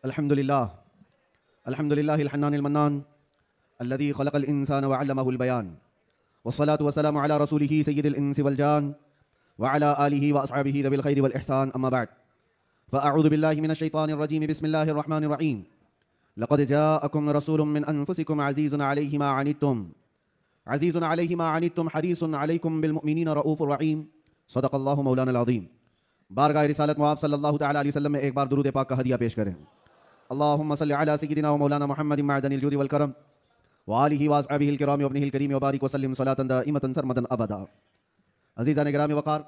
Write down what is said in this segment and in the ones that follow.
الحمد لله الحنان المنان الذي خلق الإنسان وعلمه البيان والصلاة والسلام على رسوله سيد الإنس والجان وعلى آله وأصحابه ذوي الخير والإحسان أما بعد فأعوذ بالله من الشيطان الرجيم بسم الله الرحمن الرحيم لقد جاءكم رسول من أنفسكم عزيز عليه ما عنتم حريص عليكم بالمؤمنين رؤوف رحيم صدق الله مولانا العظيم. بارگاہ رسالت میں آپ صلی اللہ تعالیٰ علیہ وسلم میں ایک بار درود پاک کا ہدیہ پیش کریں. اللہم صلی علی سیدنا و مولانا محمد معدن الجود والکرم وآلہ واصحابہ الکرام وابنہ الکریم وبارک وسلم صلاۃ دائمۃ سرمدا ابدا. عزیزان گرامی وقار،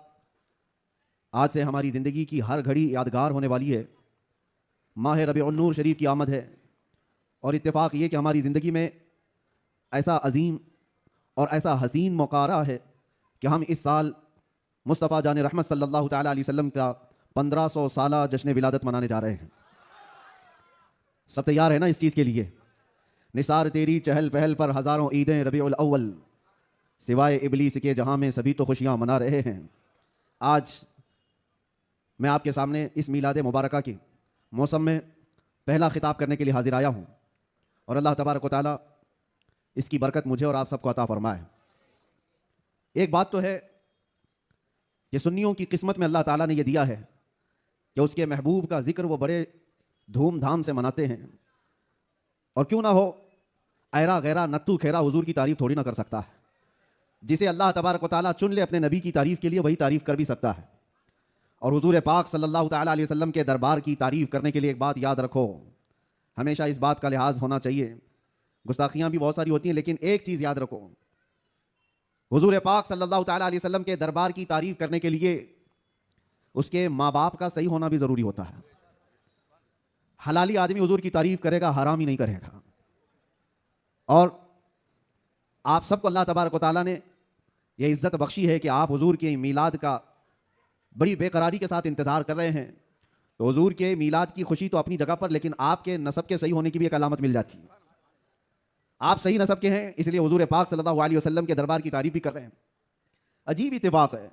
آج سے ہماری زندگی کی ہر گھڑی یادگار ہونے والی ہے. ماہ ربیع النور شریف کی آمد ہے اور اتفاق یہ کہ ہماری زندگی میں ایسا عظیم اور ایسا حسین موقع آ رہا ہے کہ ہم اس سال مصطفیٰ جان رحمت صلی اللہ تعالیٰ علیہ وسلم کا 1500 سالہ جشن ولادت منانے جا رہے ہیں. سب تیار ہے نا اس چیز کے لیے؟ نثار تیری چہل پہل پر ہزاروں عیدیں ربیع الاول، سوائے ابلیس کے جہاں میں سبھی تو خوشیاں منا رہے ہیں. آج میں آپ کے سامنے اس میلاد مبارکہ کے موسم میں پہلا خطاب کرنے کے لیے حاضر آیا ہوں اور اللہ تبارک و تعالیٰ اس کی برکت مجھے اور آپ سب کو عطا فرمائے. ایک بات تو ہے کہ سنیوں کی قسمت میں اللہ تعالیٰ نے یہ دیا ہے کہ اس کے محبوب کا ذکر وہ بڑے دھوم دھام سے مناتے ہیں، اور کیوں نہ ہو ایرا غیرہ نتو کھیرا حضور کی تعریف تھوڑی نہ کر سکتا ہے. جسے اللہ تبارک و تعالیٰ چن لے اپنے نبی کی تعریف کے لیے وہی تعریف کر بھی سکتا ہے. اور حضور پاک صلی اللہ تعالیٰ علیہ وسلم کے دربار کی تعریف کرنے کے لیے ایک بات یاد رکھو، ہمیشہ اس بات کا لحاظ ہونا چاہیے. گستاخیاں بھی بہت ساری ہوتی ہیں لیکن ایک چیز یاد رکھو، حضور پاک صلی اللہ تعالیٰ علیہ وسلم کے دربار کی تعریف کرنے کے لیے اس کے ماں باپ کا صحیح ہونا بھی ضروری ہوتا ہے. حلالی آدمی حضور کی تعریف کرے گا، حرامی نہیں کرے گا. اور آپ سب کو اللہ تبارک و تعالیٰ نے یہ عزت بخشی ہے کہ آپ حضور کے میلاد کا بڑی بے قراری کے ساتھ انتظار کر رہے ہیں. تو حضور کے میلاد کی خوشی تو اپنی جگہ پر، لیکن آپ کے نسب کے صحیح ہونے کی بھی ایک علامت مل جاتی ہے. آپ صحیح نسب کے ہیں، اس لیے حضور پاک صلی اللہ علیہ وسلم کے دربار کی تعریف بھی کر رہے ہیں. عجیب اتفاق ہے،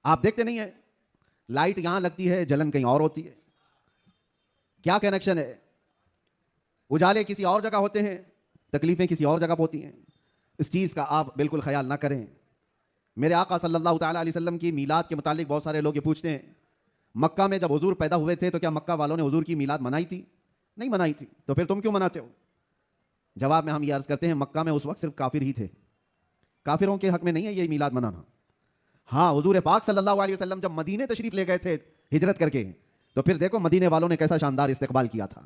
آپ دیکھتے نہیں ہیں لائٹ یہاں لگتی ہے جلن کہیں اور ہوتی ہے. کیا کنیکشن ہے؟ اجالے کسی اور جگہ ہوتے ہیں، تکلیفیں کسی اور جگہ ہوتی ہیں. اس چیز کا آپ بالکل خیال نہ کریں. میرے آقا صلی اللہ تعالیٰ علیہ وسلم کی میلاد کے متعلق بہت سارے لوگ یہ پوچھتے ہیں، مکہ میں جب حضور پیدا ہوئے تھے تو کیا مکہ والوں نے حضور کی میلاد منائی تھی؟ نہیں منائی تھی. تو پھر تم کیوں مناتے ہو؟ جواب میں ہم یہ عرض کرتے ہیں، مکہ میں اس وقت صرف کافر ہی تھے، کافروں کے حق میں نہیں ہے یہ میلاد منانا. ہاں، حضور پاک صلی اللہ علیہ وسلم جب مدینے تشریف لے گئے تھے ہجرت کر کے، تو پھر دیکھو مدینے والوں نے کیسا شاندار استقبال کیا تھا.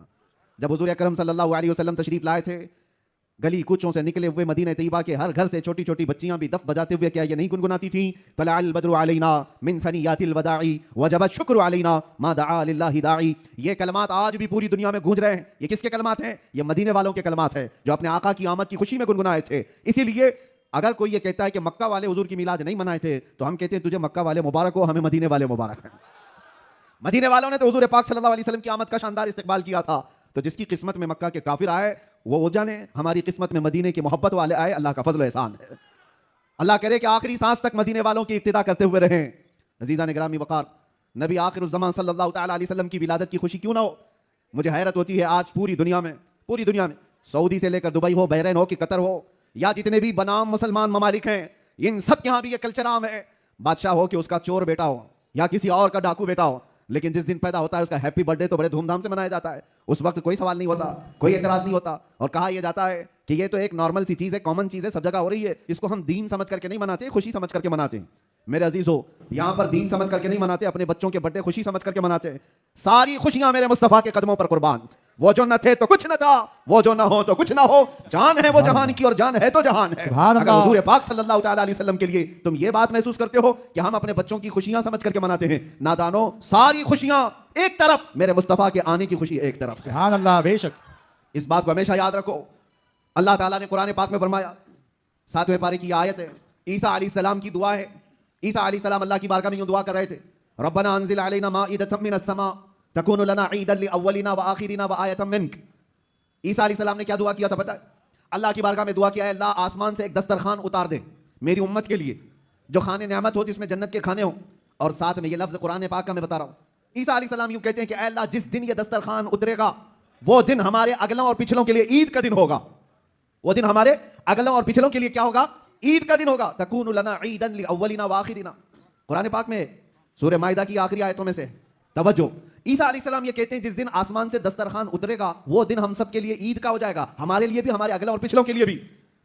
جب حضور اکرم صلی اللہ علیہ وسلم تشریف لائے تھے، گلی کوچوں سے نکلے ہوئے مدینہ طیبہ کے ہر گھر سے چھوٹی چھوٹی بچیاں بھی دف بجاتے ہوئے کیا یہ نہیں گنگناتی تھیں؟ طلع البدر علینا من ثنیات الوداع وجب الشکر علینا ما دعا للہ داعی. یہ کلمات آج بھی پوری دنیا میں گونج رہے ہیں. یہ کس کے کلمات ہیں؟ یہ مدینے والوں کے کلمات ہیں جو اپنے آقا کی آمد کی خوشی میں گنگنائے تھے. اسی لیے اگر کوئی یہ کہتا ہے کہ مکہ والے حضور کی میلاد نہیں منائے تھے تو ہم کہتے ہیں تجھے مکہ والے مبارک ہو، ہمیں مدینے والے مبارک ہیں. مدینے والوں نے تو حضور پاک صلی اللہ علیہ وسلم کی آمد کا شاندار استقبال کیا تھا. تو جس کی قسمت میں مکہ کے کافر آئے وہ جانے، ہماری قسمت میں مدینے کی محبت والے آئے، اللہ کا فضل و احسان ہے. اللہ کرے کہ آخری سانس تک مدینے والوں کی ابتدا کرتے ہوئے رہیں. عزیزان گرامی وقار، نبی آخر الزمان صلی اللہ تعالیٰ علیہ وسلم کی ولادت کی خوشی کیوں نہ ہو؟ مجھے حیرت ہوتی ہے آج پوری دنیا میں سعودی سے لے کر دبئی ہو، بحرین ہو کہ قطر ہو، یا جتنے بھی بنام مسلمان ممالک ہیں، ان سب کے ہاں بھی یہ کلچر عام ہے. بادشاہ ہو کہ اس کا چور بیٹا ہو یا کسی اور کا ڈاکو بیٹا ہو، لیکن جس دن پیدا ہوتا ہے اس کا ہیپی برتھ ڈے تو بڑے دھوم دھام سے منایا جاتا ہے. اس وقت کوئی سوال نہیں ہوتا، کوئی اعتراض نہیں ہوتا، اور کہا یہ جاتا ہے کہ یہ تو ایک نارمل سی چیز ہے، کامن چیز ہے، سب جگہ ہو رہی ہے، اس کو ہم دین سمجھ کر کے نہیں مناتے، خوشی سمجھ کر کے مناتے ہیں. میرے عزیزو، یہاں پر دین سمجھ کر کے نہیں مناتے، اپنے بچوں کے برتھ ڈے خوشی سمجھ کر کے مناتے ہیں. ساری خوشیاں میرے مصطفیٰ کے قدموں پر قربان. وہ جو نہ تھے تو کچھ نہ تھا، وہ جو نہ ہو تو کچھ نہ ہو، جان ہے وہ جہان کی اور جان ہے تو جہان ہے. اگر حضور پاک صلی اللہ تعالیٰ علیہ وسلم کے لیے تم یہ بات محسوس کرتے ہو کہ ہم اپنے بچوں کی خوشیاں سمجھ کر کے مناتے ہیں، نادانو، ساری خوشیاں ایک طرف، میرے مصطفیٰ کے آنے کی خوشی ایک طرف. سبحان اللہ. بے شک اس بات کو ہمیشہ یاد رکھو. اللہ تعالیٰ نے قرآن پاک میں فرمایا، 7ویں پارے کی آیت ہے، عیسیٰ علیہ السلام کی دعا ہے. عیسیٰ علیہ السلام اللہ کی بارگاہ میں یوں دعا کر رہے تھے، ربنا انزل علینا مائدۃ من السماء تکون لنا عیدا لاولنا وآخرنا وآیۃ منک. عیسیٰ علیہ السلام نے کیا دعا کیا تھا پتہ ہے؟ اللہ کی بارگاہ میں دعا کیا ہے، اللہ آسمان سے ایک دسترخوان اتار دے میری امت کے لیے، جو کھانے نعمت ہو، جس میں جنت کے کھانے ہوں. اور ساتھ میں یہ لفظ قرآن پاک کا میں بتا رہا ہوں، عیسیٰ علیہ السلام یوں کہتے ہیں کہ اے اللہ جس دن یہ دسترخوان اترے گا وہ دن ہمارے اگلوں اور پچھلوں کے لیے عید کا دن ہوگا. وہ دن ہمارے اگلوں اور پچھلوں کے لیے کیا ہوگا؟ عید کا دن ہوگا. تکون لنا عیدا لاولنا واخرنا. قرآن پاک میں سورہ مائدہ کی آخری آیتوں میں سے. توجہ, عیسیٰ علیہ السلام یہ کہتے ہیں جس دن آسمان سے دسترخوان اترے گا وہ دن ہم سب کے لیے عید کا ہو جائے گا, ہمارے لیے بھی, ہمارے اگلوں اور پچھلوں کے لیے بھی.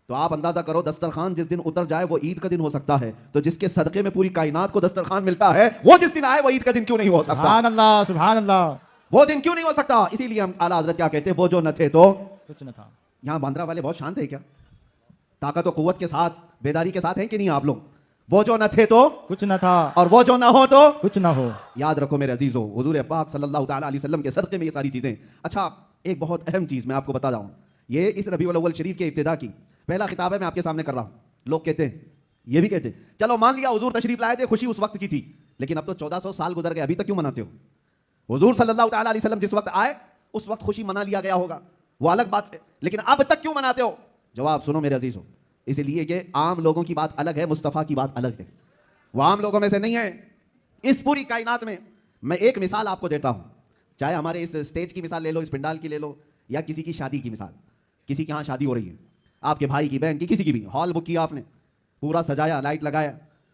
تو آپ اندازہ کرو دسترخوان جس دن اتر جائے وہ عید کا دن ہو سکتا ہے, تو جس کے صدقے میں پوری کائنات کو دسترخوان ملتا ہے وہ جس دن آئے وہ عید کا دن کیوں نہیں ہو سکتا؟ سبحان اللہ, سبحان اللہ. وہ دن کیوں نہیں ہو سکتا؟ اسی لیے ہم اعلیٰ حضرت کیا کہتے ہیں, وہ جو نہ تھے تو کچھ نہ تھا. یہاں باندرا والے بہت شانت ہیں کیا؟ طاقت و قوت کے ساتھ بیداری کے ساتھ ہیں کہ نہیں آپ لوگ؟ وہ جو نہ تھے تو کچھ نہ تھا, اور وہ جو نہ ہو تو کچھ نہ ہو. یاد رکھو میرے عزیزو, حضور پاک صلی اللہ تعالیٰ علیہ وسلم کے صدقے میں یہ ساری چیزیں. اچھا, ایک بہت اہم چیز میں آپ کو بتا رہا ہوں, یہ اس ربیع الاول شریف کے ابتدا کی پہلا خطاب ہے, میں آپ کے سامنے کر رہا ہوں. لوگ کہتے ہیں, یہ بھی کہتے ہیں, چلو مان لیا حضور تشریف لائے تھے, خوشی اس وقت کی تھی, لیکن اب تو 1400 سال گزر گئے, ابھی تک کیوں مناتے ہو؟ حضور صلی اللہ تعالیٰ علیہ وسلم جس وقت آئے اس وقت خوشی منا لیا گیا ہوگا, وہ الگ بات ہے, لیکن اب تک کیوں مناتے ہو؟ جواب سنو میرے عزیزو, اس لیے کہ عام لوگوں کی بات الگ ہے, مصطفیٰ کی بات الگ ہے. وہ عام لوگوں میں سے نہیں ہے. اس پوری کائنات میں میں ایک مثال آپ کو دیتا ہوں, چاہے ہمارے اس اسٹیج کی مثال لے لو, اس پنڈال کی لے لو, یا کسی کی شادی کی مثال. کسی کے ہاں شادی ہو رہی ہے, آپ کے بھائی کی, بہن کی, کسی کی بھی, ہال بک کیا آپ نے, پورا سجایا, لائٹ لگایا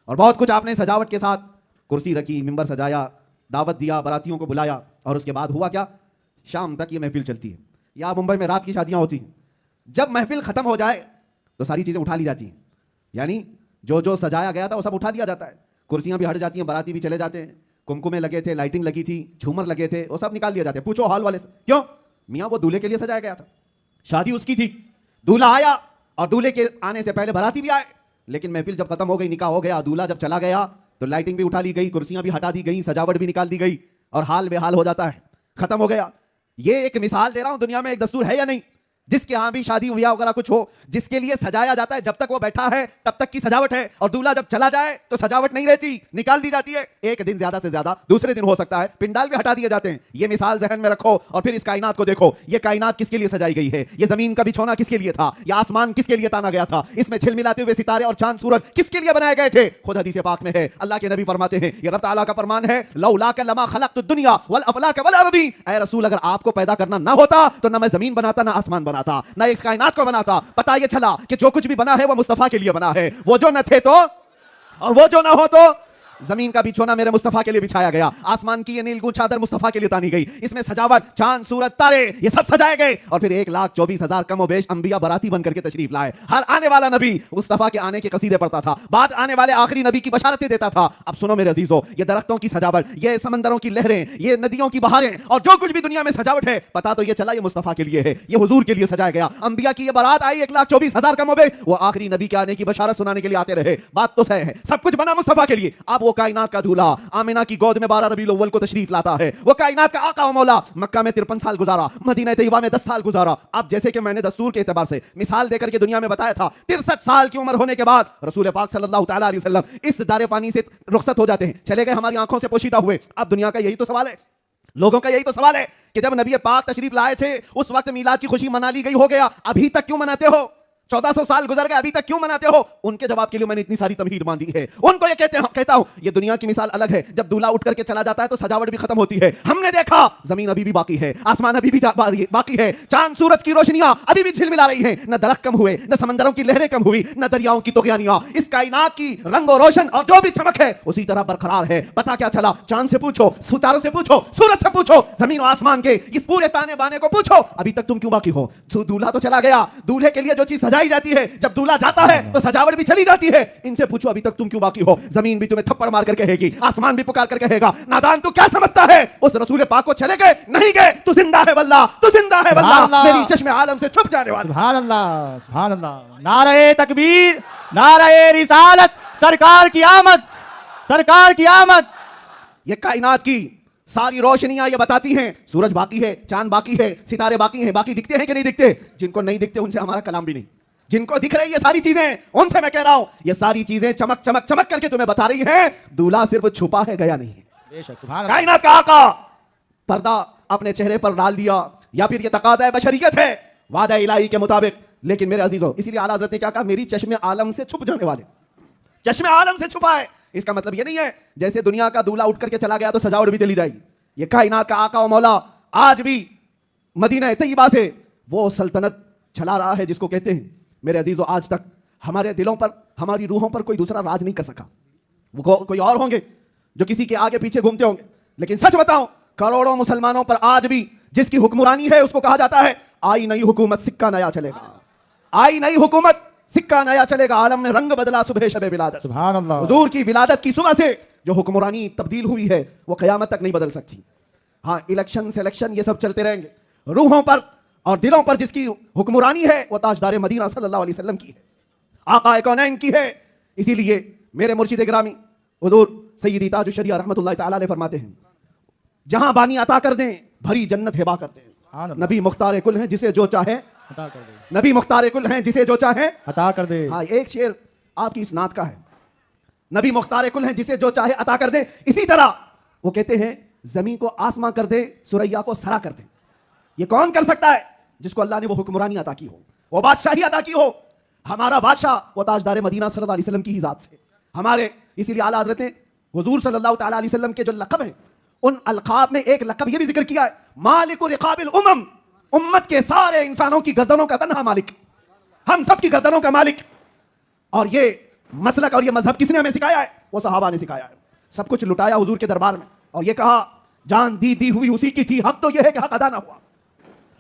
اور بہت کچھ آپ نے سجاوٹ کے ساتھ, کرسی رکھی, ممبر سجایا, دعوت دیا, براتیوں کو بلایا, اور اس کے بعد ہوا کیا؟ شام تک یہ محفل چلتی ہے. یا ممبئی میں رات کی شادیاں ہوتی ہیں, جب محفل ختم ہو جائے تو ساری چیزیں اٹھا لی جاتی ہیں, یعنی جو سجایا گیا تھا وہ سب اٹھا دیا جاتا ہے, کرسیاں بھی ہٹ جاتی ہیں, باراتی بھی چلے جاتے ہیں, کمکمے لگے تھے, لائٹنگ لگی تھی, جھومر لگے تھے, وہ سب نکال دیے جاتے ہیں. پوچھو ہال والے سے, کیوں؟ میاں وہ دولہے کے لیے سجایا گیا تھا, شادی اس کی تھی, دولہا آیا اور دولہے کے آنے سے پہلے باراتی بھی آئے, لیکن محفل جب ختم ہو گئی, نکاح ہو گیا, دولہا جب چلا گیا تو لائٹنگ بھی اٹھا لی گئی, کرسیاں بھی ہٹا دی گئی, سجاوٹ بھی نکال دی گئی, اور حال بے حال ہو جاتا ہے, ختم ہو گیا. یہ ایک مثال دے رہا ہوں, دنیا میں ایک دستور ہے یا نہیں جس کے ہاں بھی شادی بیاہ وغیرہ کچھ ہو, جس کے لیے سجایا جاتا ہے, جب تک وہ بیٹھا ہے تب تک کی سجاوٹ ہے, اور دولہا جب چلا جائے تو سجاوٹ نہیں رہتی, نکال دی جاتی ہے. ایک دن زیادہ سے زیادہ دوسرے دن ہو سکتا ہے, پنڈال بھی ہٹا دیے جاتے ہیں. یہ مثال ذہن میں رکھو, اور پھر اس کائنات کو دیکھو. یہ کائنات کس کے لیے سجائی گئی ہے؟ یہ زمین کا بچھونا کس کے لیے تھا؟ یہ آسمان کس کے لیے تانا گیا تھا؟ اس میں جھلملاتے ہوئے ستارے اور چاند سورج کس کے لیے بنائے گئے تھے؟ خود حدیث پاک میں ہے, اللہ کے نبی فرماتے ہیں, یہ رب تعالیٰ کا فرمان ہے, لولاک لما خلقت الدنیا والافلاک والارض. اے رسول, اگر آپ کو پیدا کرنا نہ ہوتا تو نہ میں زمین بناتا, نہ آسمان بناتا, نہ اس کائنات کو بناتا. پتہ یہ چلا کہ جو کچھ بھی بنا ہے وہ مصطفیٰ کے لیے بنا ہے. وہ جو نہ تھے تو, اور وہ جو نہ ہو تو. زمین کا بچھونا میرے مصطفیٰ کے لیے بچھایا گیا, آسمان کی یہ نیلگون چادر مصطفیٰ کے لیے تانی گئی, اس میں سجاوٹ, چاند سورج تارے یہ سب سجائے گئے, اور پھر 1,24,000 کم و بیش انبیاء براتی بن کر کے تشریف لائے. ہر آنے والا نبی مصطفیٰ کے آنے کے قصیدے پڑھتا تھا, بعد آنے والے آخری نبی کی بشارتیں دیتا تھا. اب سنو میرے عزیزو, یہ درختوں کی سجاوٹ, یہ سمندروں کی لہریں, یہ ندیوں کی بہاریں, اور جو کچھ بھی دنیا میں سجاوٹ ہے, پتا تو یہ چلا یہ مصطفیٰ کے لیے ہے, یہ حضور کے لیے سجایا گیا. انبیاء کی یہ بارات آئی 1,24,000 کم و بیش, وہ آخری نبی کے آنے کی بشارت سنانے کے لیے آتے رہے. بات تو صحیح ہے, سب کچھ بنا مصطفیٰ کے لیے. اب وہ کائنات کا دولہا آمینہ کی گود میں 12 ربیع الاول کو تشریف لاتا ہے. وہ کائنات کا آقا و مولا مکہ میں 53 سال گزارا, مدینہ طیبہ میں 10 سال گزارا. اب جیسے کہ میں نے دستور کے اعتبار سے مثال دے کر کے دنیا میں بتایا تھا, 63 سال کی عمر ہونے کے بعد رسول پاک صلی اللہ تعالیٰ علیہ وسلم اس دار پانی سے رخصت ہو جاتے ہیں, چلے گئے, ہماری آنکھوں سے پوشیدہ ہوئے. اب دنیا کا یہی تو سوال ہے, لوگوں کا یہی تو سوال ہے کہ جب نبی پاک تشریف لائے تھے اس وقت میلاد کی خوشی منا لی گئی, ہو گیا, ابھی تک کیوں مناتے ہو؟ 1400 سال گزر گئے, ابھی تک کیوں مناتے ہو؟ ان کے جواب کے لیے میں نے اتنی ساری تمہید باندھی ہے. ان کو یہ کہتا ہوں, یہ دنیا کی مثال الگ ہے. جب دولہا اٹھ کر کے چلا جاتا ہے تو سجاوٹ بھی ختم ہوتی ہے. ہم نے دیکھا زمین ابھی بھی باقی ہے, آسمان ابھی بھی باقی ہے, چاند سورج کی روشنیاں ابھی بھی جھلملا رہی ہیں. نہ درخت کم ہوئے, نہ سمندروں کی لہریں کم ہوئی, نہ دریاؤں کی طغیانیاں. اس کائنات کی رنگ و روشن اور جو بھی چمک ہے اسی طرح برقرار ہے. پتا کیا چلا؟ چاند سے پوچھو, ستاروں سے پوچھو, سورج سے پوچھو, زمین و آسمان کے اس پورے تانے بانے کو پوچھو, ابھی تک تم کیوں باقی ہو؟ دولہا تو چلا گیا, دولہے کے لیے جو چیز سجائی جاتی ہے جب دولہا جاتا ہے تو سجاوٹ بھی چلی جاتی ہے. ان سے پوچھو ابھی تک تم کیوں باقی ہو؟ زمین بھی تمہیں تھپڑ مار کر کہے گی, آسمان بھی پکار کر کہے گا, نادان تو کیا سمجھتا ہے؟ اس رسول پاک کو چلے گئے نہیں گئے, تو زندہ ہے واللہ, تو زندہ ہے واللہ, میری چشم عالم سے چھپ جانے والا. سبحان اللہ, سبحان اللہ. نعرہ تکبیر, نعرہ رسالت, سرکار کی آمد, سرکار کی آمد. یہ کائنات کی ساری روشنیاں یہ بتاتی ہیں سورج باقی ہے, چاند باقی ہے, ستارے باقی ہیں. باقی دکھتے ہیں کہ نہیں دکھتے؟ جن کو نہیں دکھتے ان سے ہمارا کلام بھی نہیں. جن کو دکھ رہی یہ ساری چیزیں ان سے میں کہہ رہا ہوں, یہ ساری چیزیں چمک چمک چمک کر کے تمہیں بتا رہی ہیں دولہا صرف چھپا ہے, گیا نہیں ہے. بے شک, سبحان اللہ. کائنات کا آقا پردہ اپنے چہرے پر ڈال دیا, یا پھر یہ تقاضا بشریت ہے وعدہ الہی کے مطابق. لیکن میرے عزیزو, اسی لیے اعلیٰ حضرت نے کیا کہا؟ میری چشم عالم سے چھپ جانے والے. چشم عالم سے چھپا ہے, اس کا مطلب یہ نہیں ہے جیسے دنیا کا دولہا اٹھ کر کے چلا گیا تو سجاوٹ بھی چلی جائے گی. یہ کائنات کا آقا و مولا آج بھی مدینہ طیبہ سے وہ سلطنت چلا رہا ہے جس کو کہتے ہیں میرے عزیزو آج تک ہمارے دلوں پر ہماری روحوں پر کوئی دوسرا راج نہیں کر سکا. وہ کوئی اور ہوں گے جو کسی کے آگے پیچھے گھومتے ہوں گے, لیکن سچ بتاؤں کروڑوں مسلمانوں پر آج بھی جس کی حکمرانی ہے اس کو کہا جاتا ہے آئی نئی حکومت سکہ نیا چلے گا, آئی نئی حکومت سکہ نیا چلے گا. عالم میں رنگ بدلا صبح شب ولادت. سبحان اللہ. حضور کی ولادت کی صبح سے جو حکمرانی تبدیل ہوئی ہے وہ قیامت تک نہیں بدل سکتی. ہاں الیکشن سلیکشن یہ سب چلتے رہیں گے, روحوں پر اور دلوں پر جس کی حکمرانی ہے وہ تاجدار مدینہ صلی اللہ علیہ وسلم کی ہے, آقا کونین کی ہے. اسی لیے میرے مرشد گرامی حضور سیدی تاج الشریعہ رحمۃ اللہ تعالی علیہ فرماتے ہیں جہاں بانی عطا کر دیں بھری جنت ہبا کرتے ہیں. نبی مختار کل ہیں جسے جو چاہے عطا کر دے, نبی مختار کل ہیں جسے جو چاہے عطا کر دے. ہاں ایک شعر آپ کی اس نعت کا ہے, نبی مختار کل ہیں جسے جو چاہے عطا کر دے. اسی طرح وہ کہتے ہیں زمین کو آسماں کر دے سریا کو سرا کر دے. یہ کون کر سکتا ہے؟ جس کو اللہ نے وہ حکمرانی عطا کی ہو, وہ بادشاہی عطا کی ہو. ہمارا بادشاہ وہ تاجدار مدینہ صلی اللہ علیہ وسلم کی ہی ذات سے ہمارے, اسی لیے اعلیٰ حضرت نے حضور صلی اللہ تعالیٰ علیہ وسلم کے جو لقب ہیں ان القاب میں ایک لقب یہ بھی ذکر کیا ہے مالک رقاب الامم, امت کے سارے انسانوں کی گردنوں کا تنہا مالک, ہم سب کی گردنوں کا مالک. اور یہ مسلک اور یہ مذہب کس نے ہمیں سکھایا ہے؟ وہ صحابہ نے سکھایا ہے. سب کچھ لٹایا حضور کے دربار میں اور یہ کہا جان دی ہوئی اسی کی تھی, حق تو یہ ہے کہ حق ادا نہ ہوا.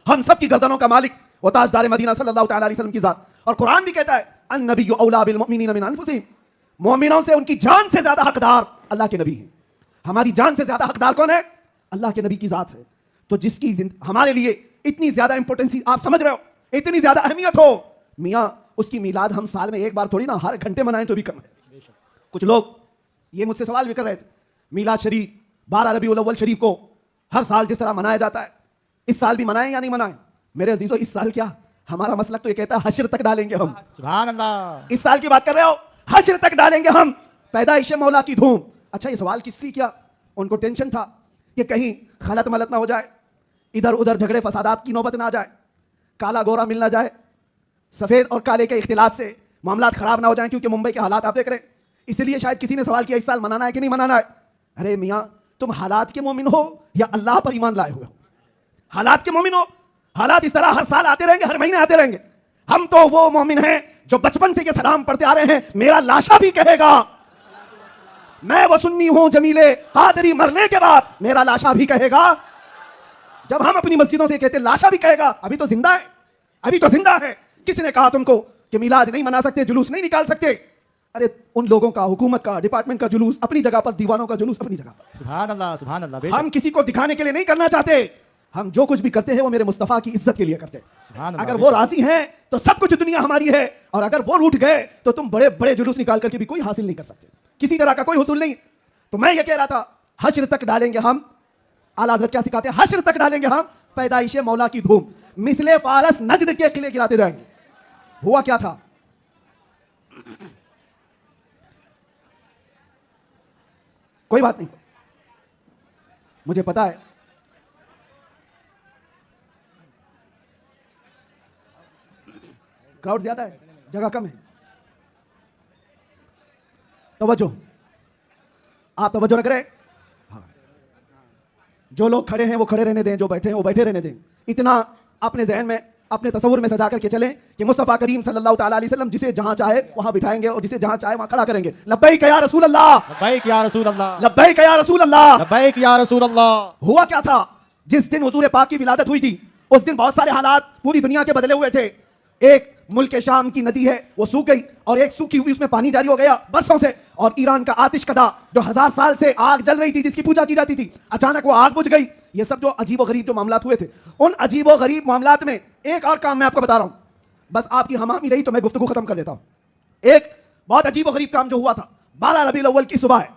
ہم سب کی گردنوں کا مالک وہ تاجدار مدینہ صلی اللہ تعالیٰ علیہ وسلم کی ذات. اور قرآن بھی کہتا ہے النبی اولیٰ بالمؤمنین من انفسہم, مومنوں سے ان کی جان سے زیادہ حقدار اللہ کے نبی ہیں. ہماری جان سے زیادہ حقدار کون ہے؟ اللہ کے نبی کی ذات ہے. تو جس کی ہمارے لیے اتنی زیادہ امپورٹنسی آپ سمجھ رہے ہو, اتنی زیادہ اہمیت ہو, میاں اس کی میلاد ہم سال میں ایک بار تھوڑی نا ہر گھنٹے منائیں تو بھی کم ہے. کچھ لوگ یہ مجھ سے سوال بھی کر رہے تھے میلاد شریف 12 ربیع الاول شریف کو ہر سال جس طرح منایا جاتا ہے اس سال بھی منائیں یا نہیں منائیں؟ میرے عزیزو اس سال کیا, ہمارا مسلک تو یہ کہتا ہے حشر تک ڈالیں گے ہم. سبحان اللہ. اس سال کی بات کر رہے ہو, حشر تک ڈالیں گے ہم پیدائش مولا کی دھوم. اچھا یہ سوال کس لیے کیا؟ ان کو ٹینشن تھا کہ کہیں خلط ملط نہ ہو جائے, ادھر ادھر جھگڑے فسادات کی نوبت نہ آ جائے, کالا گورا مل نہ جائے, سفید اور کالے کے اختلاط سے معاملات خراب نہ ہو جائیں, کیونکہ ممبئی کے حالات آپ دیکھ رہے ہیں. اس لیے شاید کسی نے سوال کیا اس سال منانا ہے کہ نہیں منانا ہے. ارے میاں تم حالات کے مومن ہو یا اللہ پر ایمان لائے ہوئے ہو؟ حالات کے مومن ہو, حالات اس طرح ہر سال آتے رہیں گے, ہر مہینے آتے رہیں گے. ہم تو وہ مومن ہیں جو بچپن سے یہ سلام پڑھتے آ رہے ہیں, میرا لاشا بھی کہے گا میں وہ سنی ہوں جمیلے قادری, مرنے کے بعد میرا لاشا بھی کہے گا. جب ہم اپنی مسجدوں سے کہتے لاشا بھی کہے گا, ابھی تو زندہ ہے, ابھی تو زندہ ہے. کس نے کہا تم کو کہ میلاد نہیں منا سکتے, جلوس نہیں نکال سکتے؟ ارے ان لوگوں کا, حکومت کا, ڈپارٹمنٹ کا جلوس اپنی جگہ پر, دیوانوں کا جلوس اپنی جگہ پر. سبحان اللہ سبحان اللہ. ہم کسی کو دکھانے کے لیے نہیں کرنا چاہتے, ہم جو کچھ بھی کرتے ہیں وہ میرے مصطفیٰ کی عزت کے لیے کرتے ہیں. اگر وہ راضی ہیں تو سب کچھ دنیا ہماری ہے, اور اگر وہ روٹھ گئے تو تم بڑے بڑے جلوس نکال کر کے بھی کوئی حاصل نہیں کر سکتے, کسی طرح کا کوئی حصول نہیں. تو میں یہ کہہ رہا تھا حشر تک ڈالیں گے ہم, اعلیٰ حضرت کیا سکھاتے ہیں, حشر تک ڈالیں گے ہم پیدائش مولا کی دھوم, مثل فارس نجد کے قلعے گراتے جائیں گے. ہوا کیا تھا, کوئی بات نہیں, مجھے پتا ہے کراؤڈ زیادہ ہے, جگہ کم ہے. توجہ, آپ توجہ نہ کریں. جو لوگ کھڑے ہیں وہ کھڑے رہنے دیں, جو بیٹھے ہیں وہ بیٹھے رہنے دیں. اتنا اپنے ذہن میں, اپنے تصور میں سجا کر کے چلیں کہ مصطفیٰ کریم صلی اللہ تعالیٰ علیہ وسلم جسے جہاں چاہے وہاں بٹھائیں گے اور جسے جہاں چاہے وہاں کھڑا کریں گے. لبیک یا رسول اللہ, لبیک یا رسول اللہ, لبیک یا رسول اللہ, لبیک یا رسول اللہ. ہوا کیا تھا جس دن حضور پاک کی ولادت ہوئی تھی اس دن بہت سارے حالات پوری دنیا کے بدلے ہوئے تھے. ایک ملک شام کی ندی ہے وہ سوکھ گئی, اور ایک سوکھی ہوئی اس میں پانی جاری ہو گیا برسوں سے. اور ایران کا آتش کدا جو 1000 سال سے آگ جل رہی تھی, جس کی پوجا کی جاتی تھی, اچانک وہ آگ بجھ گئی. یہ سب جو عجیب و غریب جو معاملات ہوئے تھے, ان عجیب و غریب معاملات میں ایک اور کام میں آپ کو بتا رہا ہوں, بس آپ کی ہمامی رہی تو میں گفتگو ختم کر دیتا ہوں. ایک بہت عجیب و غریب کام جو ہوا تھا, 12 ربیع الاول کی صبح ہے,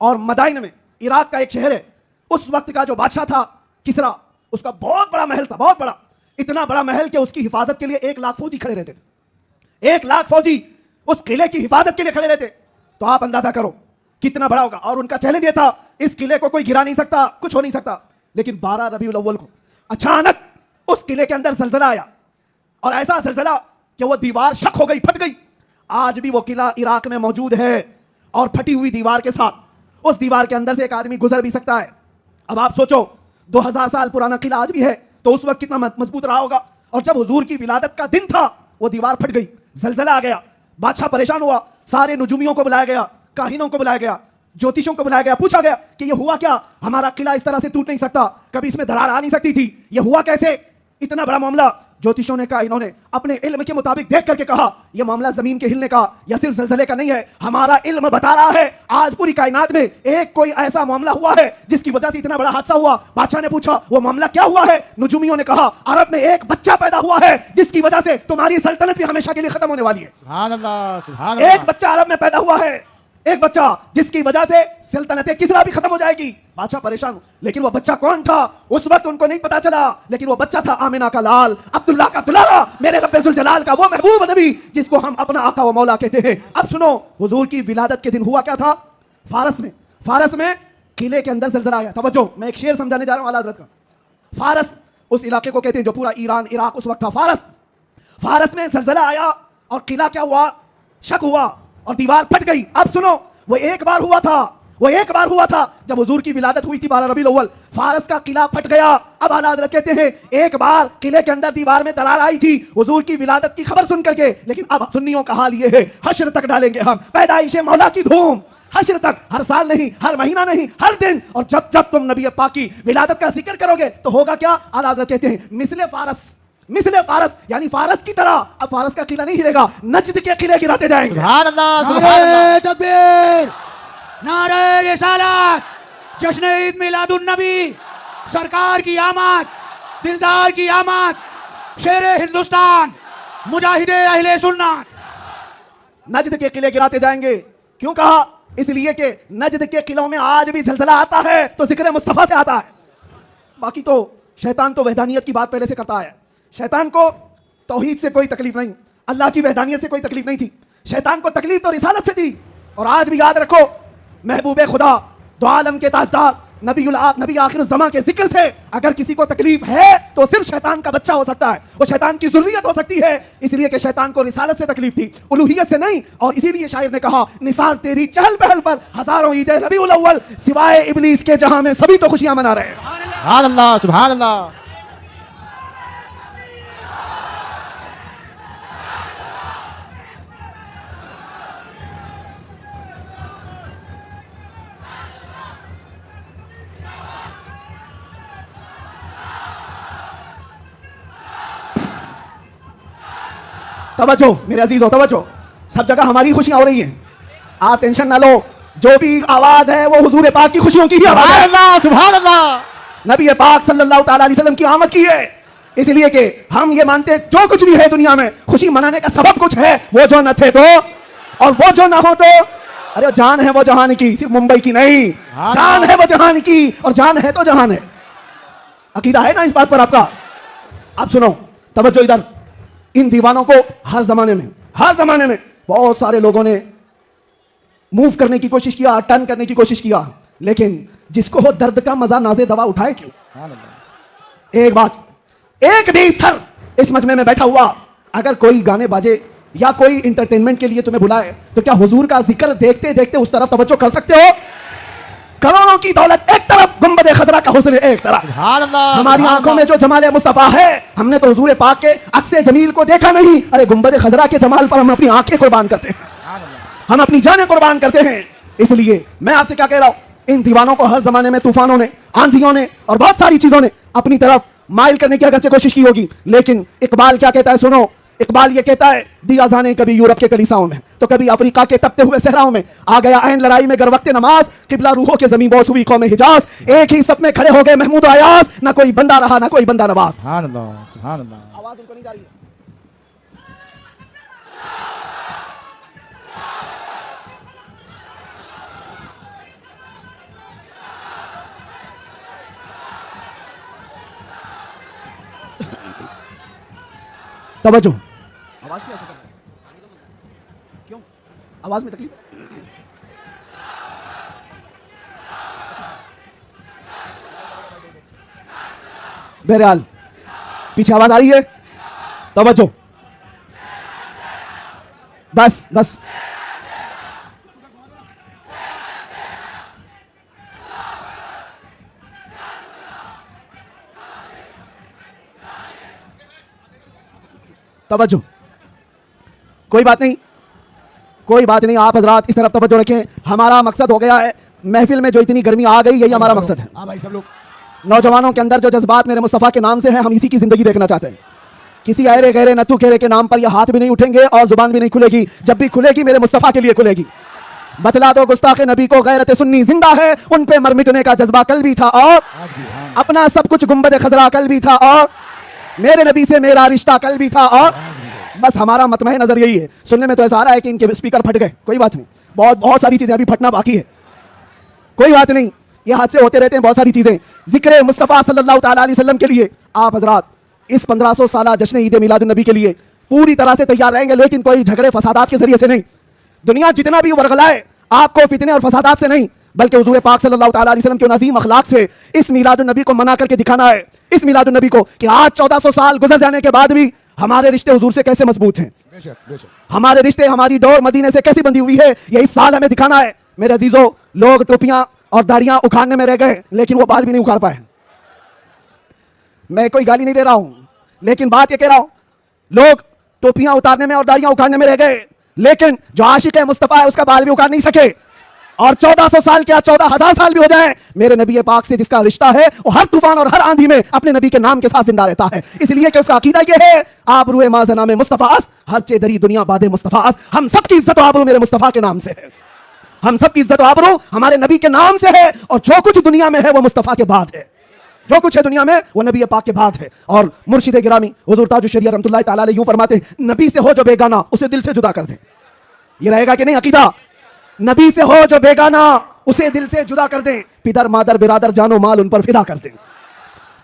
اور مدائن میں عراق کا ایک شہر ہے, اس وقت کا جو بادشاہ تھا کسرا, اس کا بہت بڑا محل تھا, بہت بڑا, اتنا بڑا محل کہ اس کی حفاظت کے لیے 1 لاکھ فوجی کھڑے رہتے تھے. 1 لاکھ فوجی اس قلعے کی حفاظت کے لیے کھڑے رہتے. تو آپ اندازہ کرو کتنا بڑا ہوگا. اور ان کا چیلنج یہ تھا اس قلعے کو کوئی گرا نہیں سکتا, کچھ ہو نہیں سکتا. لیکن 12 ربیع الاول کو اچانک اس قلعے کے اندر زلزلہ آیا, اور ایسا زلزلہ کہ وہ دیوار شق ہو گئی, پھٹ گئی. آج بھی وہ قلعہ عراق میں موجود ہے, اور پھٹی ہوئی دیوار کے ساتھ اس دیوار کے اندر سے ایک آدمی گزر بھی سکتا ہے. اب آپ سوچو 2000 سال پرانا قلعہ آج بھی ہے تو اس وقت کتنا مضبوط رہا ہوگا. اور جب حضور کی ولادت کا دن تھا وہ دیوار پھٹ گئی, زلزلہ آ گیا, بادشاہ پریشان ہوا, سارے نجومیوں کو بلایا گیا, کاہنوں کو بلایا گیا, جوتیشوں کو بلایا گیا, پوچھا گیا کہ یہ ہوا کیا, ہمارا قلعہ اس طرح سے ٹوٹ نہیں سکتا, کبھی اس میں دراڑ آ نہیں سکتی تھی, یہ ہوا کیسے, اتنا بڑا معاملہ. جوتیشوں نے کہا, انہوں نے اپنے علم کے مطابق دیکھ کر کے کہا یہ معاملہ زمین کے ہلنے کا یا صرف زلزلے کا نہیں ہے, ہمارا علم بتا رہا ہے آج پوری کائنات میں ایک کوئی ایسا معاملہ ہوا ہے جس کی وجہ سے اتنا بڑا حادثہ ہوا. بادشاہ نے پوچھا وہ معاملہ کیا ہوا ہے؟ نجومیوں نے کہا عرب میں ایک بچہ پیدا ہوا ہے جس کی وجہ سے تمہاری سلطنت بھی ہمیشہ کے لیے ختم ہونے والی ہے. سبحان اللہ, سبحان اللہ. ایک بچہ عرب میں پیدا ہوا ہے, ایک بچہ جس کی وجہ سے سلطنت کسریٰ بھی ختم ہو جائے گی. بادشاہ پریشان, لیکن وہ بچہ کون تھا اس وقت ان کو نہیں پتا چلا, لیکن وہ بچہ تھا آمنہ کا لال, عبداللہ کا دلارا, میرے رب ذوالجلال کا وہ محبوب نبی جس کو ہم اپنا آقا و مولا کہتے ہیں. اب سنو, حضور کی ولادت کے دن ہوا کیا تھا؟ فارس میں قلعے کے اندر زلزلہ آیا. توجہ, میں ایک شعر سمجھانے جا رہا ہوں اعلیٰ حضرت کا. فارس اس علاقے کو کہتے ہیں جو پورا ایران عراق اس وقت تھا. فارس میں زلزلہ آیا اور قلعہ کیا ہوا, شک ہوا اور دیوار پھٹ گئی. اب سنو, وہ ایک بار ہوا تھا جب حضور کی ولادت ہوئی تھی 12 ربیع الاول, فارس کا قلعہ پھٹ گیا. اب اعلیٰ حضرت کہتے ہیں ایک بار قلعے کے اندر دیوار میں دراڑ آئی تھی حضور کی ولادت کی خبر سن کر کے, لیکن اب سنیوں کا حال یہ ہے حشر تک ڈالیں گے ہم پیدائش مولا کی دھوم, حشر تک, ہر سال نہیں, ہر مہینہ نہیں, ہر دن. اور جب تم نبی پاک کی ولادت کا ذکر کرو گے تو ہوگا کیا؟ اعلیٰ حضرت کہتے ہیں مثل فارس یعنی فارس کی طرح. اب فارس کا قلعہ نہیں ہلے گا, نجد کے قلعے گراتے جائیں گے. سبحان اللہ, سبحان نعرہ اللہ. تکبیر, نعرہ رسالت, جشن عید میلاد النبی, سرکار کی آمد, دلدار کی آمد, شیر ہندوستان, مجاہد اہل سنت. نجد کے قلعے گراتے جائیں گے. کیوں کہا؟ اس لیے کہ نجد کے قلعوں میں آج بھی زلزلہ آتا ہے تو ذکر مصطفیٰ سے آتا ہے. باقی تو شیطان تو وحدانیت کی بات پہلے سے کرتا ہے. شیطان کو توحید سے کوئی تکلیف نہیں, اللہ کی وحدانیت سے کوئی تکلیف نہیں تھی. شیطان کو تکلیف تو رسالت سے تھی. اور آج بھی یاد رکھو, محبوب خدا, دو عالم کے تاجدار, نبی آخر الزمان کے ذکر سے اگر کسی کو تکلیف ہے تو صرف شیطان کا بچہ ہو سکتا ہے, وہ شیطان کی ذریت ہو سکتی ہے. اس لیے کہ شیطان کو رسالت سے تکلیف تھی, الوہیت سے نہیں. اور اسی لیے شاعر نے کہا نثار تیری چہل پہل پر ہزاروں عید ربیع الاول, سوائے ابلیس کے جہاں میں سبھی تو خوشیاں منا رہے ہیں. سبحان اللہ, سبحان اللہ. توجہ میرے عزیزو, توجہ, سب جگہ ہماری خوشیاں ہو رہی ہیں, آپ ٹینشن نہ لو. جو بھی آواز ہے وہ حضور پاک کی خوشیوں کی ہی آواز سبحان ہے. اللہ, سبحان اللہ. نبی پاک صلی اللہ تعالیٰ علیہ وسلم کی آمد کی ہے, اس لیے کہ ہم یہ مانتے ہیں جو کچھ بھی ہے دنیا میں خوشی منانے کا سبب کچھ ہے. وہ جو نہ تھے تو, اور وہ جو نہ ہو تو, ارے جان ہے وہ جہان کی, صرف ممبئی کی نہیں, جان ہے وہ جہان کی, اور جان ہے تو جہان ہے. عقیدہ ہے نا اس بات پر آپ کا؟ اب سنو, توجہ ادھر. ان دیوانوں کو ہر زمانے میں بہت سارے لوگوں نے موو کرنے کی کوشش کیا, ٹرن کرنے کی کوشش کیا, لیکن جس کو ہو درد کا مزہ نازے دوا اٹھائے کیوں. ایک بات, ایک بھی سر اس مجمع میں بیٹھا ہوا اگر کوئی گانے باجے یا کوئی انٹرٹینمنٹ کے لیے تمہیں بلائے تو کیا حضور کا ذکر دیکھتے دیکھتے اس طرف توجہ کر سکتے ہو؟ کروڑوں کی دولت ایک طرف, گنبد خضرا کا حسن ایک طرف. سبحان اللہ. ہماری آنکھوں میں جو جمال مصطفیٰ ہے, ہم نے تو حضور پاک کے عکس جمیل کو دیکھا نہیں. ارے گنبد خضرا کے جمال پر ہم اپنی آنکھیں قربان کرتے ہیں, ہم اپنی جانیں قربان کرتے ہیں. اس لیے میں آپ سے کیا کہہ رہا ہوں, ان دیوانوں کو ہر زمانے میں طوفانوں نے, آندھیوں نے اور بہت ساری چیزوں نے اپنی طرف مائل کرنے کی اگرچہ کوشش کی ہوگی, لیکن اقبال کیا کہتا ہے سنو. اقبال یہ کہتا ہے دیا جانے کبھی یورپ کے کلیساؤں میں تو کبھی افریقہ کے تپتے ہوئے صحراؤں میں, آ گیا عین لڑائی میں گر وقت نماز, قبلہ روحوں کے زمین بوس ہوئی قوم حجاز, ایک ہی سب میں کھڑے ہو گئے محمود و ایاز, نہ کوئی بندہ رہا نہ کوئی بندہ نواز. سبحان اللہ, سبحان اللہ. آواز ان کو نہیں جا رہی ہے. توجہ, آواز کیوں ایسا کر رہا ہے؟ کیوں آواز میں تکلیف ہے؟ بہرحال پیچھے آواز آ رہی ہے, توجہ, بس بس. توجہ, کوئی بات نہیں, کوئی بات نہیں, آپ حضرات اس طرف توجہ رکھیں. ہمارا مقصد ہو گیا ہے محفل میں جو اتنی گرمی آ گئی, یہی ہمارا مقصد ہے. ہاں بھائی سب لوگ نوجوانوں کے اندر جو جذبات میرے مصطفیٰ کے نام سے ہیں, ہم اسی کی زندگی دیکھنا چاہتے ہیں. کسی ایرے گہرے نتو گہرے کے نام پر یہ ہاتھ بھی نہیں اٹھیں گے اور زبان بھی نہیں کھلے گی. جب بھی کھلے گی میرے مصطفیٰ کے لیے کھلے گی. بتلا دو گستاخ نبی کو غیرت سنی زندہ ہے, ان پہ مر مٹنے کا جذبہ کل بھی تھا اور اپنا سب کچھ گنبد خضرا کل بھی تھا اور میرے نبی سے میرا رشتہ کل بھی تھا. اور بس ہمارا مطمع نظر یہی ہے. سننے میں تو ایسا آ رہا ہے کہ ان کے اسپیکر پھٹ گئے, کوئی بات نہیں, بہت ساری چیزیں ابھی پھٹنا باقی ہے, کوئی بات نہیں, یہ حادثے ہوتے رہتے ہیں بہت ساری چیزیں. ذکر مصطفیٰ صلی اللہ تعالیٰ علیہ وسلم کے لیے آپ حضرات اس 1500 سالہ جشن عید میلاد النبی کے لیے پوری طرح سے تیار رہیں گے, لیکن کوئی جھگڑے فسادات کے ذریعے سے نہیں. دنیا جتنا بھی ورغلائے آپ کو فتنے اور فسادات سے نہیں, بلکہ حضور پاک صلی اللہ تعالیٰ علیہ وسلم کے عظیم اخلاق سے اس میلاد النبی کو منا کر کے دکھانا ہے. اس میلاد النبی کو کہ آج 1400 سال گزر جانے کے بعد بھی ہمارے رشتے حضور سے کیسے مضبوط ہیں, بے شک بے شک. ہمارے رشتے, ہماری ڈور مدینے سے کیسی بندھی ہوئی ہے, یہ اس سال ہمیں دکھانا ہے. میرے عزیزو, لوگ ٹوپیاں اور داڑیاں اکھاڑنے میں رہ گئے, لیکن وہ بال بھی نہیں اکھاڑ پائے. میں کوئی گالی نہیں دے رہا ہوں, لیکن بات یہ کہہ رہا ہوں, لوگ ٹوپیاں اتارنے میں اور داڑیاں اکھاڑنے میں رہ گئے, لیکن جو عاشق مصطفیٰ ہے اس کا بال بھی اکھاڑ نہیں سکے. اور 1400 سال کیا 14,000 سال بھی ہو جائیں, میرے نبی پاک سے جس کا رشتہ ہے وہ ہر طوفان اور ہر آندھی میں اپنے نبی کے نام کے ساتھ زندہ رہتا ہے. اس لیے کہ اس کا عقیدہ یہ ہے, آپ روح مازنا میں مصطفیٰ ہر چیدری دنیا باد مصطفیٰ. ہم سب کی عزت و آبرو میرے مصطفیٰ کے نام سے ہے, ہم سب کی عزت و آبرو ہمارے نبی کے نام سے ہے, اور جو کچھ دنیا میں ہے وہ مصطفیٰ کے بعد ہے. جو کچھ ہے دنیا میں وہ نبی پاک کے بعد ہے. اور مرشد گرامی حضور تاج الشریعہ رحمۃ اللہ تعالیٰ علیہ یوں فرماتے ہیں, نبی سے ہو جو بیگانہ اسے دل سے جدا کر دیں. یہ رہے گا کہ نہیں عقیدہ, نبی سے ہو جو بیگانہ اسے دل سے جدا کر دیں. پدر مادر برادر جان و مال ان پر فدا کر دیں,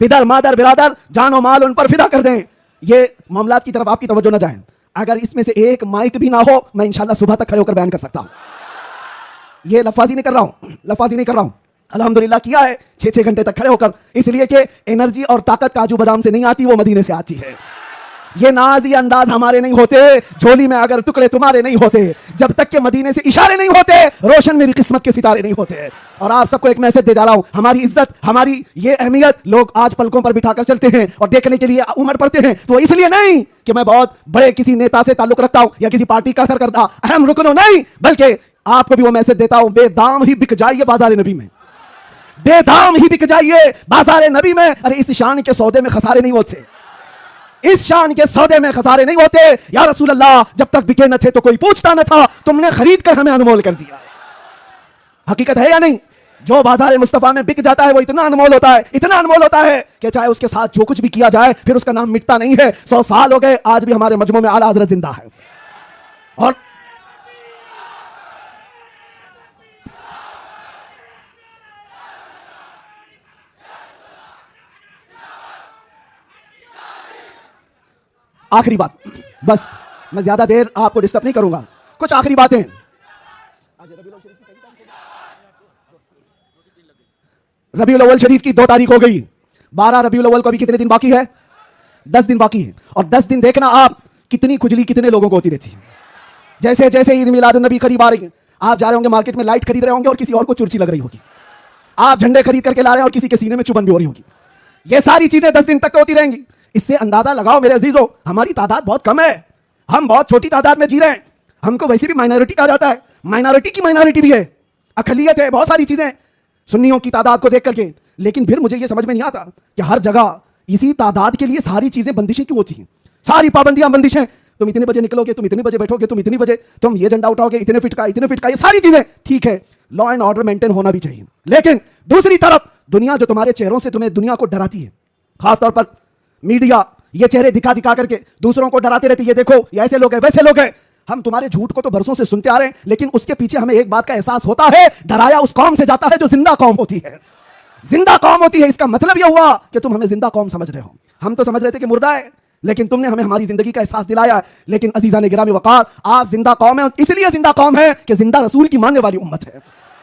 پدر مادر برادر جان و مال ان پر فدا کر دیں. یہ معاملات کی طرف آپ کی توجہ نہ جائیں. اگر اس میں سے ایک مائک بھی نہ ہو, میں انشاءاللہ صبح تک کھڑے ہو کر بیان کر سکتا ہوں. یہ لفاظی نہیں کر رہا ہوں, لفاظی نہیں کر رہا ہوں, الحمدللہ کیا ہے 6 گھنٹے تک کھڑے ہو کر, اس لیے کہ انرجی اور طاقت کاجو بادام سے نہیں آتی, وہ مدینے سے آتی ہے. یہ ناز یہ انداز ہمارے نہیں ہوتے, جھولی میں اگر ٹکڑے تمہارے نہیں ہوتے, جب تک کہ مدینے سے اشارے نہیں ہوتے, روشن میری قسمت کے ستارے نہیں ہوتے. اور آپ سب کو ایک میسج دے جا رہا ہوں, ہماری عزت, ہماری یہ اہمیت لوگ آج پلکوں پر بٹھا کر چلتے ہیں اور دیکھنے کے لیے امڑ پڑتے ہیں. تو اس لیے نہیں کہ میں بہت بڑے کسی نیتا سے تعلق رکھتا ہوں یا کسی پارٹی کا سرکردہ اہم رکن ہوں, نہیں, بلکہ آپ کو بھی وہ میسج دیتا ہوں, بے دام ہی بک جائیے بازار نبی میں, بے دام ہی بک جائیے بازار نبی میں. ارے اس شان کے سودے میں خسارے نہیں ہوتے, اس شان کے سودے میں خسارے نہیں ہوتے. یا رسول اللہ, جب تک بکے نہ تھے تو کوئی پوچھتا نہ تھا, تم نے خرید کر ہمیں انمول کر دیا. حقیقت ہے یا نہیں؟ جو بازار مصطفیٰ میں بک جاتا ہے وہ اتنا انمول ہوتا ہے, اتنا انمول ہوتا ہے کہ چاہے اس کے ساتھ جو کچھ بھی کیا جائے پھر اس کا نام مٹتا نہیں ہے. 100 سال ہو گئے, آج بھی ہمارے مجمع میں اعلیٰ حضرت زندہ ہے. اور آخری بات, بس میں زیادہ دیر آپ کو ڈسٹرب نہیں کروں گا, کچھ آخری باتیں. ربیع الاول شریف کی 2 تاریخ ہو گئی, 12 ربیع الاول کو ابھی کتنے دن باقی ہے؟ 10 دن باقی ہے. اور 10 دن دیکھنا آپ کتنی کھجلی کتنے لوگوں کو ہوتی رہتی ہے. جیسے جیسے عید میلاد النبی قریب آ رہی ہے, آپ جا رہے ہوں گے مارکیٹ میں, لائٹ خرید رہے ہوں گے اور کسی اور کو چرچی لگ رہی ہوگی. آپ جھنڈے خرید کر کے لا رہے ہیں اور کسی کے سینے میں چبھن بھی ہو رہی ہوگی. یہ ساری چیزیں 10 دن تک ہوتی رہیں گی. اس سے اندازہ لگاؤ میرے عزیزو, ہماری تعداد بہت کم ہے, ہم بہت چھوٹی تعداد میں جی رہے ہیں. ہم کو ویسے بھی مائنورٹی کہا جاتا ہے, مائنورٹی کی مائنورٹی بھی ہے, اقلیت ہے, بہت ساری چیزیں سنیوں کی تعداد کو دیکھ کر کے. لیکن پھر مجھے یہ سمجھ میں نہیں آتا کہ ہر جگہ اسی تعداد کے لیے ساری چیزیں بندشیں کیوں ہوتی ہیں, ساری پابندیاں بندشیں. تم اتنے بجے نکلو گے, تم اتنے بجے بیٹھو گے, تم اتنے بجے تم یہ جھنڈا اٹھاؤ گے, اتنے فٹ کا, یہ ساری چیزیں ٹھیک ہے, لا اینڈ آرڈر مینٹین ہونا بھی چاہیے. لیکن دوسری طرف دنیا جو تمہارے چہروں سے تمہیں دنیا کو ڈراتی ہے, خاص طور پر میڈیا یہ چہرے دکھا دکھا کر کے دوسروں کو ڈراتے رہتی ہے, یہ دیکھو یہ ایسے لوگ ہیں ویسے لوگ ہیں. ہم تمہارے جھوٹ کو تو برسوں سے سنتے آ رہے ہیں, لیکن اس کے پیچھے ہمیں ایک بات کا احساس ہوتا ہے, ڈرایا اس قوم سے جاتا ہے جو زندہ قوم ہوتی ہے, زندہ قوم ہوتی ہے. اس کا مطلب یہ ہوا کہ تم ہمیں زندہ قوم سمجھ رہے ہو. ہم تو سمجھ رہے تھے کہ مردہ ہے, لیکن تم نے ہمیں ہماری زندگی کا احساس دلایا ہے. لیکن عزیزان گرامی وقار, آپ زندہ قوم ہیں, اس لیے زندہ قوم ہے کہ زندہ رسول کی ماننے والی امت ہے,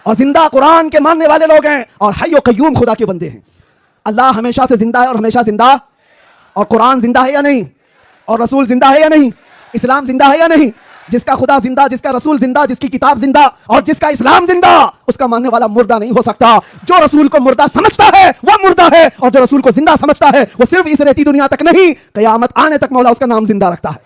اور زندہ قرآن کے ماننے والے لوگ ہیں, اور حی و قیوم خدا کے بندے ہیں. اللہ ہمیشہ سے زندہ ہے اور ہمیشہ زندہ, اور قرآن زندہ ہے یا نہیں, اور رسول زندہ ہے یا نہیں, اسلام زندہ ہے یا نہیں. جس کا خدا زندہ, جس کا رسول زندہ, جس کی کتاب زندہ, اور جس کا اسلام زندہ, اس کا ماننے والا مردہ نہیں ہو سکتا. جو رسول کو مردہ سمجھتا ہے وہ مردہ ہے, اور جو رسول کو زندہ سمجھتا ہے وہ صرف اس رہتی دنیا تک نہیں, قیامت آنے تک مولا اس کا نام زندہ رکھتا ہے.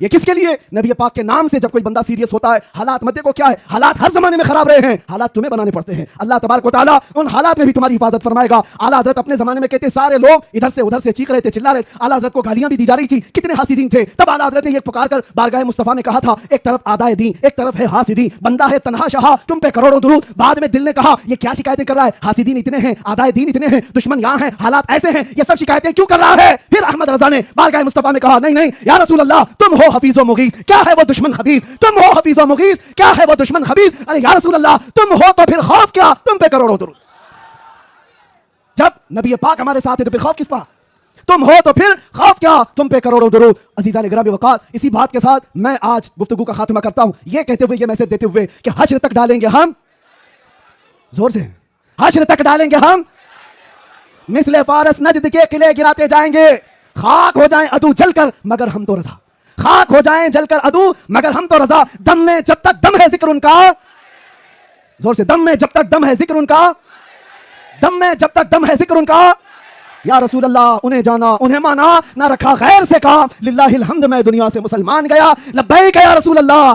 یہ کس کے لیے؟ نبی پاک کے نام سے جب کوئی بندہ سیریس ہوتا ہے، حالات مت دیکھو کیا ہے، حالات ہر زمانے میں خراب رہے ہیں، حالات تمہیں بنانے پڑتے ہیں، اللہ تبارک و تعالیٰ ان حالات میں بھی تمہاری حفاظت فرمائے گا۔ اعلیٰ حضرت اپنے زمانے میں کہتے سارے لوگ ادھر سے چیخ رہے تھے، چلا رہے، اعلیٰ حضرت کو گالیاں بھی دی جا رہی تھی، کتنے حاسدین تھے، تب اعلیٰ حضرت نے یہ پکار کر بارگاہ مصطفیٰ میں کہا تھا، ایک طرف اعدائے دین، ایک طرف ہے حاسدین، بندہ ہے تنہا شہا، تم پہ کروڑوں درود۔ بعد میں دل نے کہا یہ کیا شکایتیں کر رہا ہے، حاسدین اتنے ہیں، اعدائے دین اتنے ہیں، دشمن یہاں ہیں، حالات ایسے ہیں، یہ سب شکایتیں کیوں کر رہا ہے؟ پھر احمد رضا نے بارگاہ مصطفیٰ میں کہا نہیں یا رسول اللہ، تم ہو حفیظ و مغیث، کیا ہے وہ دشمن خبیث، تم ہو حفیظ و مغیث، کیا ہے وہ دشمن خبیث، ارے یا رسول اللہ تم ہو تو پھر خوف کیا، تم پہ کروڑوں درود۔ جب نبی پاک ہمارے ساتھ ہے تو پھر خوف کس بات، تم ہو تو پھر خوف کیا، تم پہ کروڑوں درود۔ عزیزان گرامی وقار، اسی بات کے ساتھ میں آج گفتگو کا خاتمہ کرتا ہوں، یہ کہتے ہوئے، یہ میسج دیتے ہوئے کہ حشر تک ڈالیں گے ہم، زور سے، حشر تک ڈالیں گے ہم، مثل فارس نجد کے قلعے گراتے جائیں گے، خاک ہو جائیں عدو جل کر مگر ہم تو رضا، خاک ہو جائیں جل کر عدو مگر ہم تو رضا، دم میں جب تک دم ہے ذکر ان کا، زور سے، دم میں جب تک دم ہے ذکر ان کا، دم میں جب تک دم ہے ذکر ان کا، یا رسول اللہ انہیں جانا انہیں مانا، نہ رکھا غیر سے کام، للہ الحمد میں دنیا سے مسلمان گیا، لبیک یا رسول اللہ۔